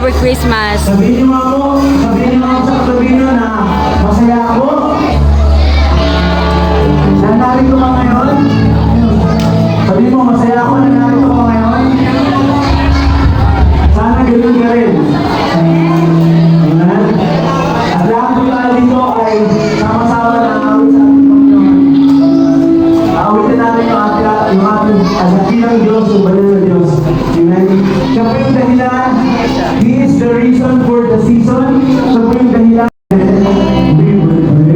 for Christmas. Sabihin niyo ako sa katabi niyo na masaya ako. Nanarito ka ngayon? Sabihin mo, masaya ako, nanarito ka ngayon? Sana ganoon ka rin. Amen? At lahat po tayo dito ay sama-sama na awit sa ating Panginoon. Awitin natin yung ating asakilang Diyos, yung banal na Diyos. Amen? Siya po yung dahilan. He is the reason for the season. Siya po yung dahilan. We will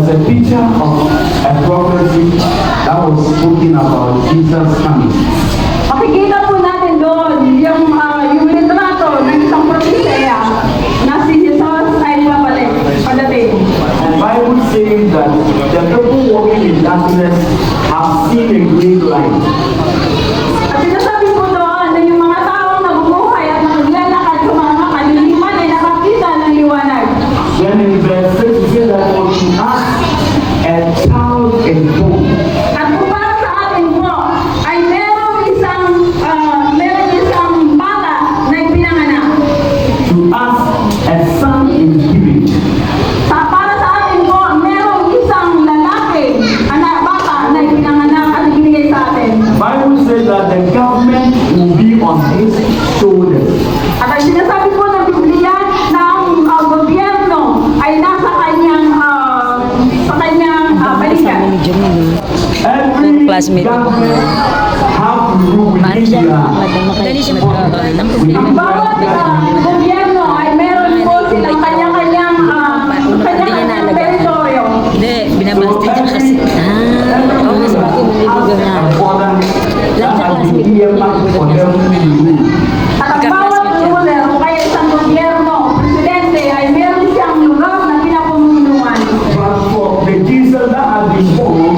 as a picture of a prophecy that was spoken about Jesus coming. Makikita po natin doon yung litrato ng isang propesya na si Jesus ay padating. And the Bible says that the people walking in darkness have seen a great light. At sinasabi po doon na yung mga taong nabubuhay at naglalakad sa mga kaliliman ay nakakita ng liwanag. Then in verse 6 it says that for to us a child is born. At kung para sa atin po ay merong isang bata na ipinanganak. To us a son is given. Para sa atin po, merong isang lalaki, bata na ipinanganak at ibinigay sa atin. Bible says that the government will be on his shoulders. At ang sinasabi po ng Biblia na ang gobyerno ay nasa kanyang balikan. Every Classmate. government have to rule within their Dali siya magkakaroon ng Ang problema. bawat gobyerno ay meron po silang kanya-kanyang teritoryo. Hindi, binabasti niya kasi. Oo, mas bago maliligaw na. Lahat sa classmate. At ang bawat ruler o kaya isang gobyerno, presidente ay meron siyang lugar na pinapumunuan. But for the Jesus that has been born,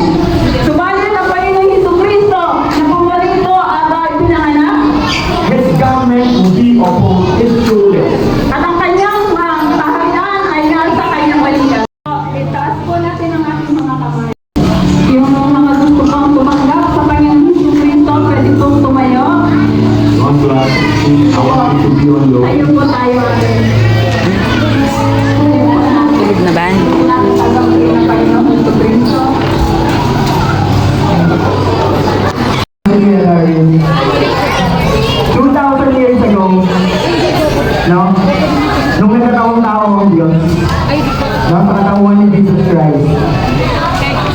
Subalit ang Panginoong Jesucristo na pumarito at ipinanganak, his government will be upon his shoulders. at ang kanyang tahanan ay nasa kanyang balikan. Itaas po natin ang ating mga kamay. Yung mga gusto pang tumanggap sa Panginoong Jesucristo, pwede pong tumayo. One class, I want you to be on your Ayun po tayo. Tulog na ba? Natatagapin ng Panginoong Jesucristo. 2,000 years ago, no? Nung nagkataong tao ang Diyos, no? Sa katawan ni Jesus Christ.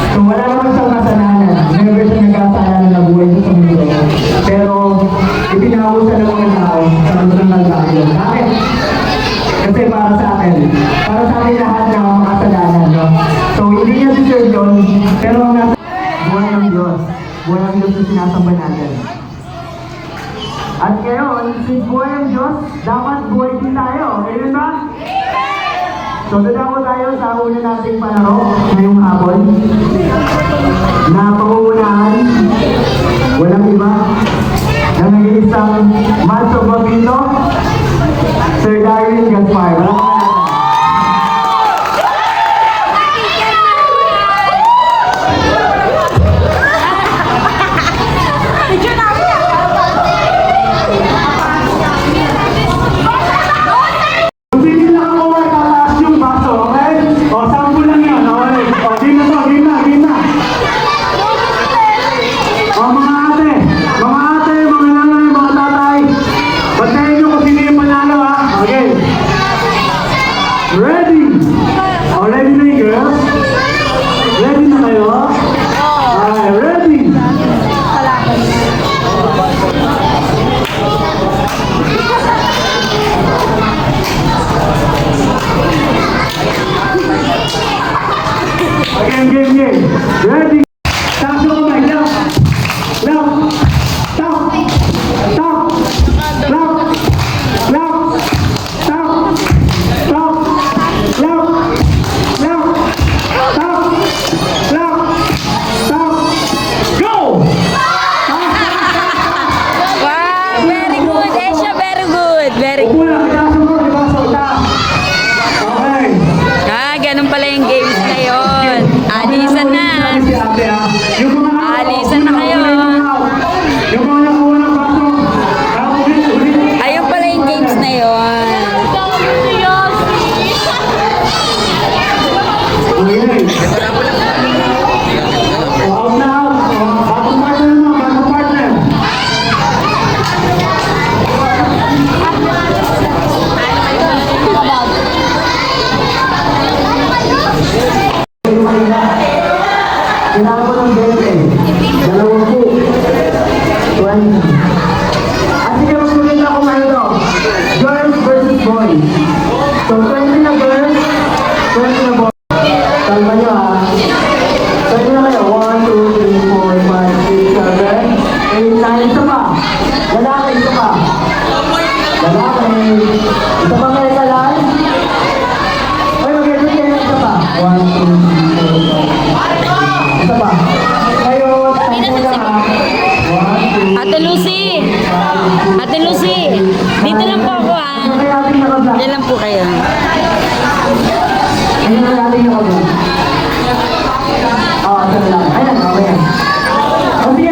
So wala naman siyang kasalanan. Never siya nagkasalanan na buhay siya sa mundo. Pero ipinahusan ng mga tao sa gusto ng nagkakaroon. Bakit? Kasi para sa akin lahat na makasalanan, no? So hindi niya deserve yun, pero ang nasa buhay ng Diyos. Buhay ng Diyos na sinasamba natin. At ngayon, since buhay ang Diyos, dapat buhay din tayo. Ayun ba? So dadako tayo sa una nating palaro ngayong hapon. Na pangungunahan, walang iba, na nag-iisang Manso Babito, Sir Darwin Gaspar. Sige lang ako tataas yung baso, okay? O, sample lang yun, okay? O, game na to, game na. O, mga ate, mga nanay, mga tatay, bantayan nyo kung sino yung panalo, ha? Okay. Ready? O, ready na yung girls? Ready na kayo? Okay, ready? Game. Ready? Stop your mic. Stop. Stop. Stop. Stop. Stop. Stop. Stop. Stop. Stop. Stop. Stop. Stop. Go! Wow, very good. Esha, very good. Very Upo good. lang. Itaas mo. Itaas mo. Itaas. Okay. Ganun pala yung games na yun. Alisan na. Si ate, ha? Yung mga Alisan na kayo. Yung mga nakuha ng baso. Ulit. Ayun pala yung games na yun. Okay. Out na out. Bagong partner mo. Bagong partner. Kailangan ko ng 20. 20. At sige, magsulit ako ngayon to. Girls versus boys. So, 20 na girls, 20 na boys. Kalma nyo, ha? Casey, dito lang po ako ah. Ano kaya natin nakabla? Diyan lang po kayo. Ano na natin nakabla? Oo, ito na lang. Ayan, okay yan. O, sige,